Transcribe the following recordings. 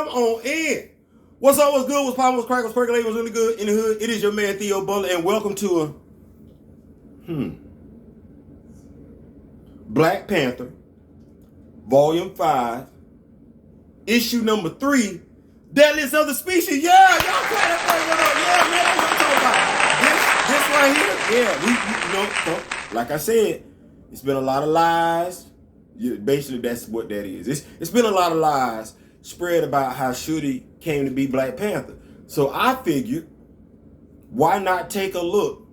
on in. What's up? What's good? What's poppin'? What's crackin'? What's percolating? What's really good in the hood? It is your man Theo Butler, and welcome to a Black Panther, Volume 5, Issue number 3, Deadliest of the Species. Yeah, y'all try that thing up. Yeah, man, that's what I'm talking about. This right here. Yeah, like I said, it's been a lot of lies. Basically, that's what that is. It's been a lot of lies spread about how Shorty came to be Black Panther. So I figured, why not take a look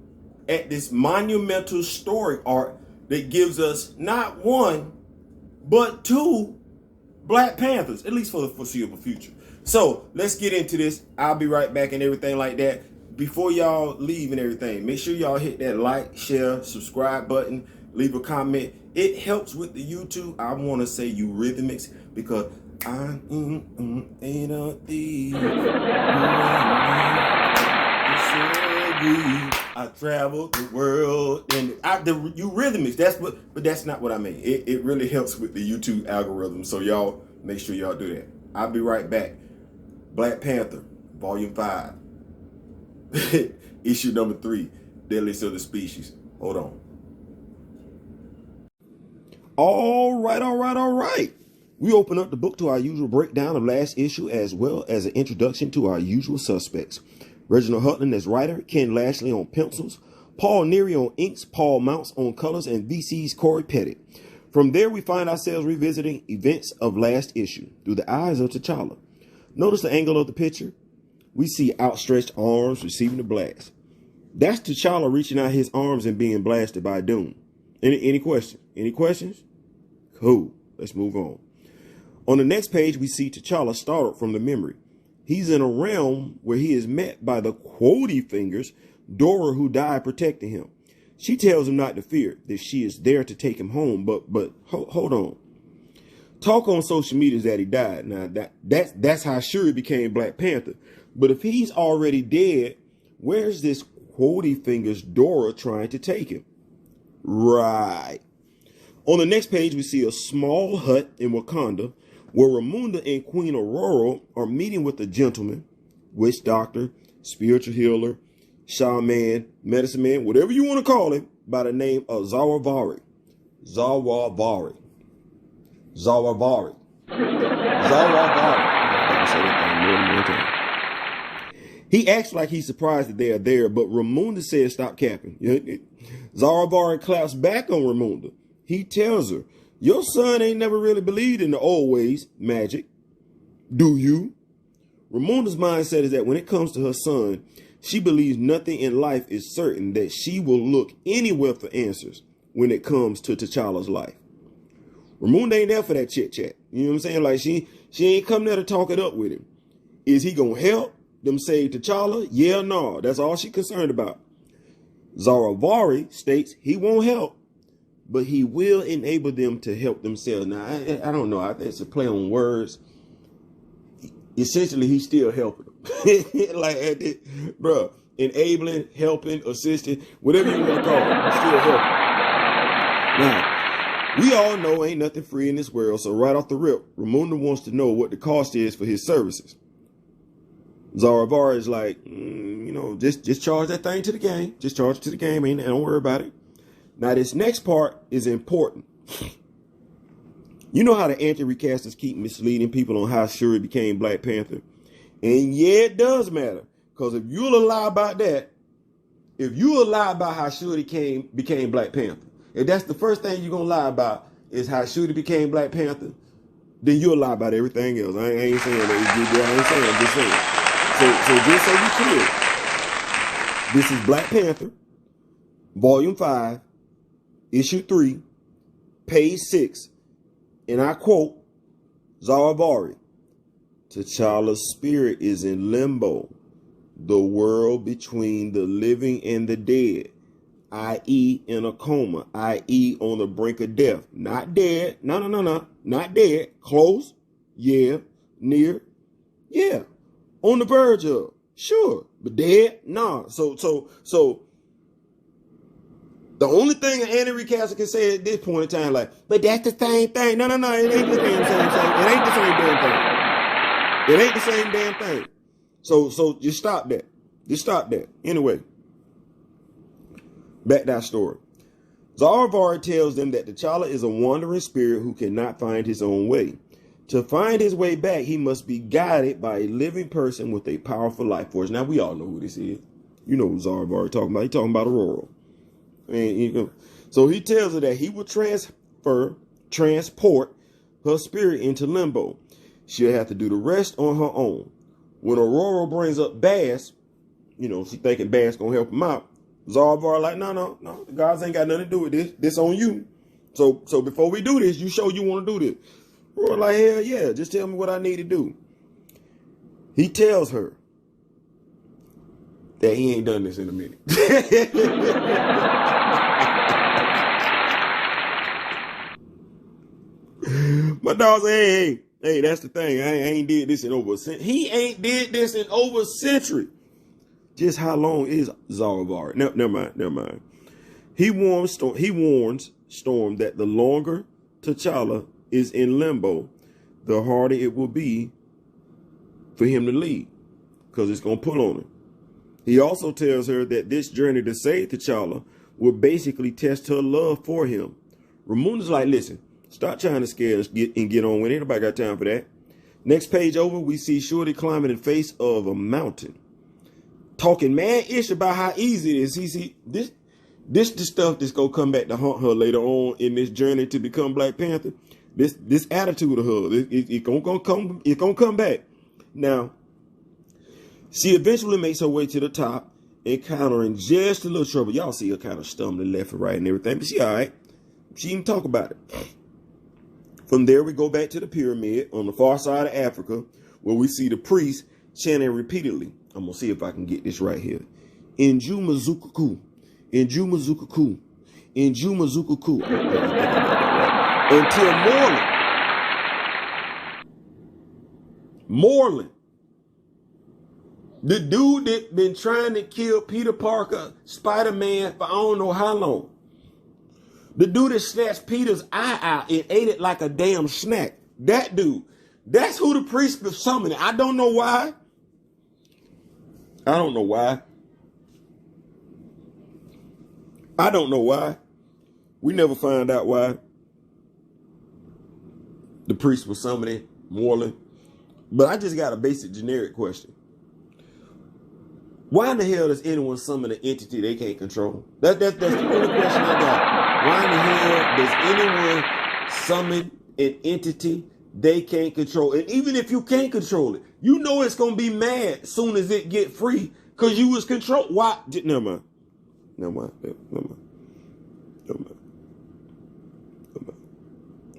at this monumental story arc that gives us not one, but two Black Panthers, at least for the foreseeable future. So let's get into this. I'll be right back and everything like that. Before y'all leave and everything, make sure y'all hit that like, share, subscribe button, leave a comment. It helps with the YouTube. I want to say eurythmics because I ain't a thief. I traveled the world and the eurythmics. But that's not what I mean. It really helps with the YouTube algorithm. So y'all make sure y'all do that. I'll be right back. Black Panther, Volume 5, Issue number 3, Deadliest of the Species. Hold on. All right. We open up the book to our usual breakdown of last issue, as well as an introduction to our usual suspects. Reginald Hutland as writer, Ken Lashley on pencils, Paul Neary on inks, Paul Mounts on colors, and VC's Corey Pettit. From there, we find ourselves revisiting events of last issue through the eyes of T'Challa. Notice the angle of the picture. We see outstretched arms receiving the blast. That's T'Challa reaching out his arms and being blasted by Doom. Any questions? Any questions? Cool. Let's move on. On the next page, we see T'Challa startled from the memory. He's in a realm where he is met by the quotey fingers, Dora, who died protecting him. She tells him not to fear, that she is there to take him home. But hold on. Talk on social media that he died. Now that's how Shuri became Black Panther. But if he's already dead, where's this quotey fingers Dora trying to take him? Right. On the next page, we see a small hut in Wakanda where Ramunda and Queen Aurora are meeting with a gentleman, witch doctor, spiritual healer, shaman, medicine man, whatever you want to call him, by the name of Zawavari. I can say that thing more than one time. He acts like he's surprised that they are there, but Ramunda says stop capping. Zawavari claps back on Ramunda. He tells her, your son ain't never really believed in the old ways, magic. Do you? Ramunda's mindset is that when it comes to her son, she believes nothing in life is certain, that she will look anywhere for answers when it comes to T'Challa's life. Ramunda ain't there for that chit chat. You know what I'm saying? Like she ain't come there to talk it up with him. Is he gonna help them save T'Challa? Yeah or no? That's all she concerned about. Zawavari states he won't help, but he will enable them to help themselves. Now, I don't know. It's a play on words. Essentially, he's still helping them. Bro, enabling, helping, assisting, whatever you want to call it, he's still helping. Now, we all know ain't nothing free in this world, so right off the rip, Ramunda wants to know what the cost is for his services. Zawavari is like, just charge that thing to the game. Just charge it to the game, and don't worry about it. Now, this next part is important. You know how the anti-recasters keep misleading people on how Shuri became Black Panther? And yeah, it does matter. Because if you'll lie about that, if you lie about how Shuri became Black Panther, if that's the first thing you're going to lie about is how Shuri became Black Panther, then you'll lie about everything else. I ain't saying that. I'm just saying. So just so you clear, this is Black Panther, Volume 5, Issue 3, Page 6, and I quote, Zawavari, T'Challa's spirit is in limbo, the world between the living and the dead, i.e. in a coma, i.e. on the brink of death. Not dead, no, not dead, close, yeah, near, yeah, on the verge of, sure, but dead, nah. So the only thing an anti-recaster can say at this point in time, like, but that's the same thing. No, it ain't the same thing. It ain't the same damn thing. It ain't the same damn thing. So just stop that. Just stop that. Anyway, back to our story. Zarvari tells them that TChalla is a wandering spirit who cannot find his own way. To find his way back, he must be guided by a living person with a powerful life force. Now, we all know who this is. You know who Zarvari talking about. He's talking about Aurora. And, so he tells her that he will transport her spirit into limbo. She'll have to do the rest on her own. When Aurora brings up Bass, she thinking Bass gonna help him out. Zarvari like, no, the gods ain't got nothing to do with this. This on you. So before we do this, you show you want to do this. Aurora like, hell yeah, just tell me what I need to do. He tells her that he ain't done this in a minute. My dog say, hey, that's the thing. I ain't did this in over a century. He ain't did this in over a century. Just how long is Zarvari? No, never mind. He warns Storm that the longer TChalla is in limbo, the harder it will be for him to leave, because it's going to pull on him. He also tells her that this journey to save TChalla will basically test her love for him. Ramona's like, listen, stop trying to scare us and get on with it. Nobody got time for that. Next page over, we see Shorty climbing the face of a mountain, talking mad-ish about how easy it is. See, this the stuff that's going to come back to haunt her later on in this journey to become Black Panther. This attitude of her, it's going to come back. Now, she eventually makes her way to the top, encountering just a little trouble. Y'all see her kind of stumbling left and right and everything, but she all right. She didn't talk about it. From there, we go back to the pyramid on the far side of Africa, where we see the priest chanting repeatedly. I'm going to see if I can get this right here. Injumazukuku. Injumazukuku. Injumazukuku. Until Moreland, the dude that been trying to kill Peter Parker, Spider-Man, for I don't know how long. The dude that snatched Peter's eye out and ate it like a damn snack. That dude. That's who the priest was summoning. I don't know why. I don't know why. We never find out why the priest was summoning Moreland. But I just got a basic generic question. Why in the hell does anyone summon an entity they can't control? That's the only question I got. Why in the hell does anyone summon an entity they can't control? And even if you can't control it, you know it's going to be mad as soon as it get free because you was controlled. Why? Never mind.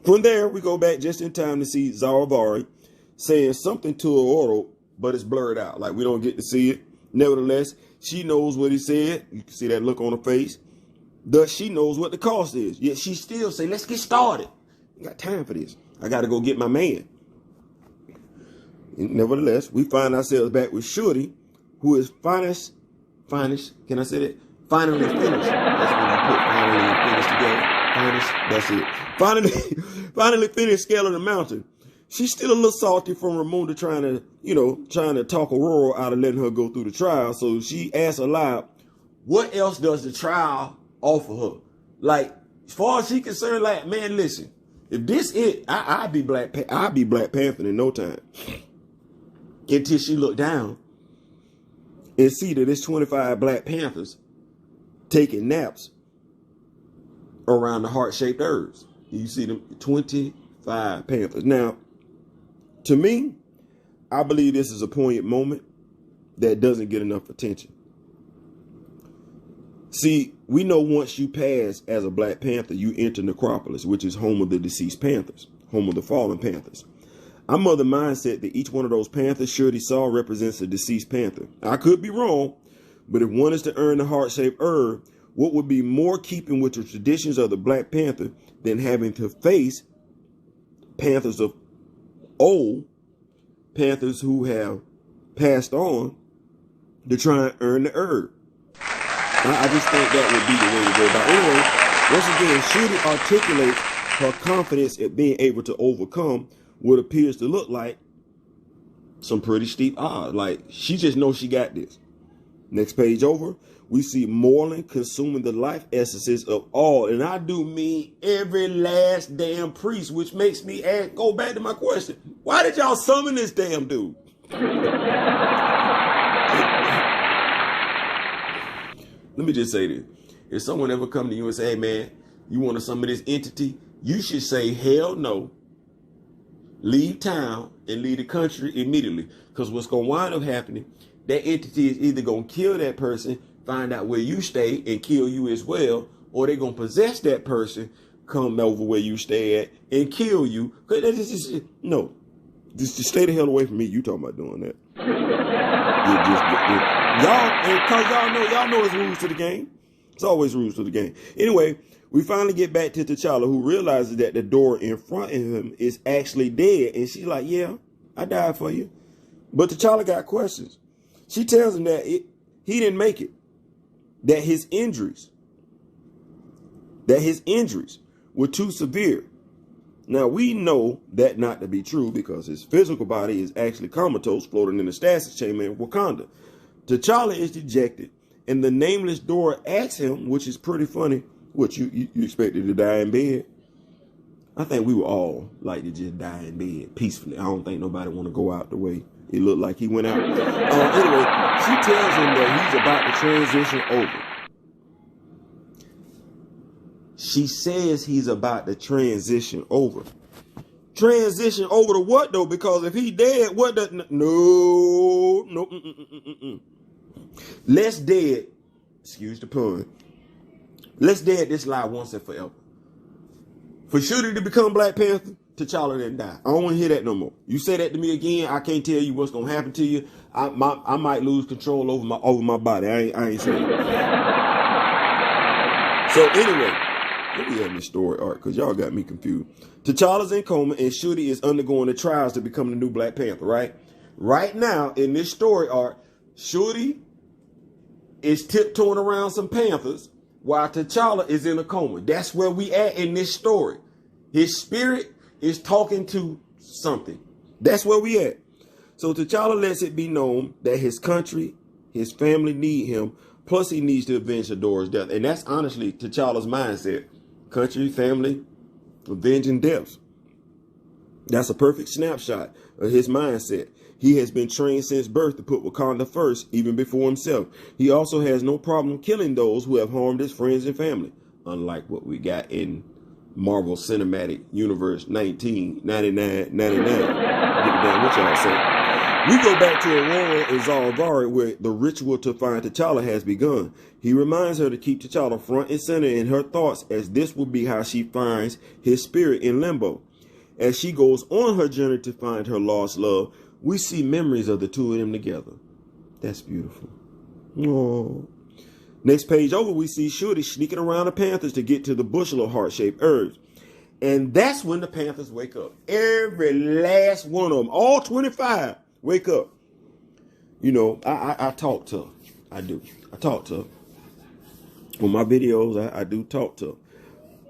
From there, we go back just in time to see Zarvari saying something to Aurora, but it's blurred out. Like, we don't get to see it. Nevertheless, she knows what he said. You can see that look on her face. Thus, she knows what the cost is. Yet she still say, let's get started. I got time for this. I got to go get my man. Nevertheless, we find ourselves back with Shorty, who is finest, can I say that? Finally finished. That's when you put finally and finished together. Finest, that's it. Finally finished scaling the mountain. She's still a little salty from Ramona trying to talk Aurora out of letting her go through the trial. So she asks aloud, what else does the trial offer her? Like, as far as she's concerned, like, man, listen, if this it, I'll be Black Panther in no time. Until she looked down and see that there's 25 Black Panthers taking naps around the heart-shaped herbs. You see them 25 Panthers. Now, to me, I believe this is a poignant moment that doesn't get enough attention. See, we know once you pass as a Black Panther, you enter Necropolis, which is home of the deceased Panthers, home of the fallen Panthers. I'm of the mindset that each one of those Panthers Shorty saw represents a deceased Panther. I could be wrong, but if one is to earn the heart-shaped herb, what would be more keeping with the traditions of the Black Panther than having to face Panthers of old, Panthers who have passed on to try and earn the herb? I just think that would be the way to go. But anyway, once again, Shorty articulates her confidence at being able to overcome what appears to look like some pretty steep odds. Like, she just knows she got this. Next page over, we see Moreland consuming the life essences of all. And I do mean every last damn priest, which makes me go back to my question. Why did y'all summon this damn dude? Let me just say this. If someone ever come to you and say, hey, man, you want to summon this entity? You should say, hell no. Leave town and leave the country immediately. Because what's going to wind up happening, that entity is either going to kill that person, find out where you stay, and kill you as well, or they're going to possess that person, come over where you stay at, and kill you. No. Just stay the hell away from me. You talking about doing that. Y'all know it's rules to the game. It's always rules to the game. Anyway, we finally get back to T'Challa, who realizes that the door in front of him is actually dead. And she's like, yeah, I died for you. But T'Challa got questions. She tells him that he didn't make it. That his injuries were too severe. Now, we know that not to be true because his physical body is actually comatose, floating in the stasis chamber in Wakanda. T'Challa is dejected, and the nameless door asks him, which is pretty funny, what, you expected to die in bed? I think we would all like to just die in bed peacefully. I don't think nobody want to go out the way it looked like he went out. Anyway, she tells him that he's about to transition over. She says he's about to transition over. Transition over to what, though? Because if he dead, what does... No. Let's dead. Excuse the pun. Let's dead this lie once and forever. For Shorty to become Black Panther, T'Challa didn't die. I don't want to hear that no more. You say that to me again, I can't tell you what's going to happen to you. I might lose control over my body. I ain't saying that. So anyway... Let me end this story arc because y'all got me confused. T'Challa's in coma and Shorty is undergoing the trials to become the new Black Panther, right? Right now, in this story arc, Shorty is tiptoeing around some Panthers while T'Challa is in a coma. That's where we at in this story. His spirit is talking to something. That's where we at. So T'Challa lets it be known that his country, his family need him, plus he needs to avenge Adora's death. And that's honestly T'Challa's mindset. Country, family, avenging deaths. That's a perfect snapshot of his mindset. He has been trained since birth to put Wakanda first, even before himself. He also has no problem killing those who have harmed his friends and family, unlike what we got in Marvel Cinematic Universe 1999. Give a damn what y'all say. We go back to Aurora and Zalvari, where the ritual to find T'Challa has begun. He reminds her to keep T'Challa front and center in her thoughts, as this will be how she finds his spirit in limbo. As she goes on her journey to find her lost love, we see memories of the two of them together. That's beautiful. Oh. Next page over, we see Shorty sneaking around the Panthers to get to the bushel of heart-shaped herbs. And that's when the Panthers wake up. Every last one of them, all 25. Wake up. You know, I talk to her. I do. I talk to her. On my videos, I do talk to her.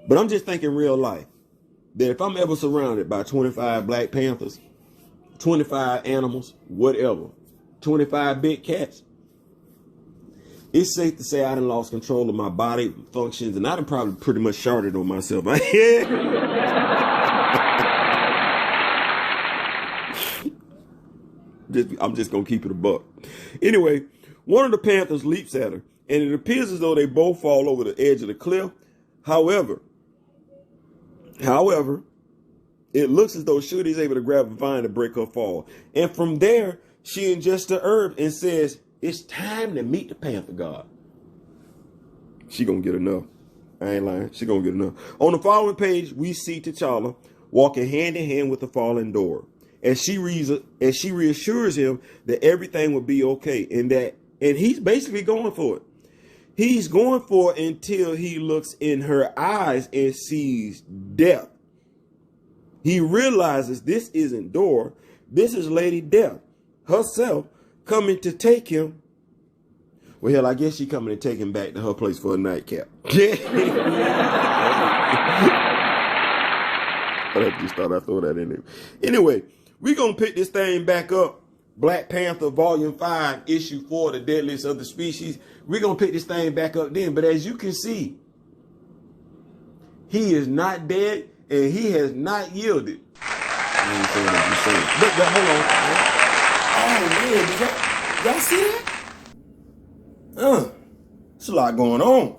But I'm just thinking real life. That if I'm ever surrounded by 25 Black Panthers, 25 animals, whatever, 25 big cats, it's safe to say I done lost control of my body functions, and I done probably pretty much sharted on myself. I'm just going to keep it a buck. Anyway, one of the Panthers leaps at her, and it appears as though they both fall over the edge of the cliff. However, it looks as though Shorty is able to grab a vine to break her fall. And from there, she ingests the herb and says, it's time to meet the Panther God. She going to get enough. I ain't lying. She going to get enough. On the following page, we see T'Challa walking hand in hand with the fallen door. As she reassures him that everything will be okay, and he's basically going for it. He's going for it until he looks in her eyes and sees death. He realizes this isn't Dora, this is Lady Death herself coming to take him. Well, hell, I guess she's coming to take him back to her place for a nightcap. I just thought I'd throw that in there. Anyway, we're going to pick this thing back up Black Panther Volume 5, Issue 4, The Deadliest of the Species. We're going to pick this thing back up then. But as you can see, he is not dead and he has not yielded. I ain't saying what you're saying. But hold on. Oh, man. Y'all see that? It's a lot going on.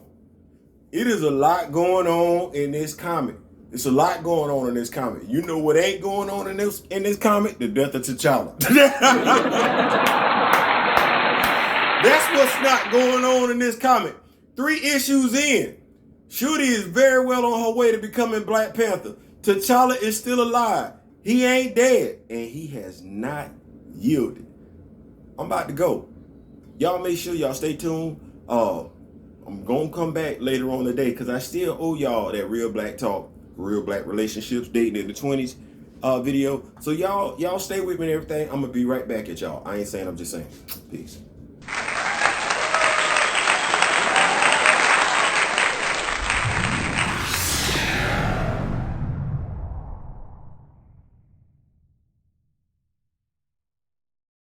It is a lot going on in this comic. It's a lot going on in this comic. You know what ain't going on in this comic? The death of TChalla. That's what's not going on in this comic. 3 issues in, Shorty is very well on her way to becoming Black Panther. TChalla is still alive. He ain't dead, and he has not yielded. I'm about to go. Y'all make sure y'all stay tuned. I'm gonna come back later on today because I still owe y'all that real black talk, real black relationships, dating in the 20s video. So y'all stay with me and everything. I'm gonna be right back at y'all. I ain't saying, I'm just saying. Peace.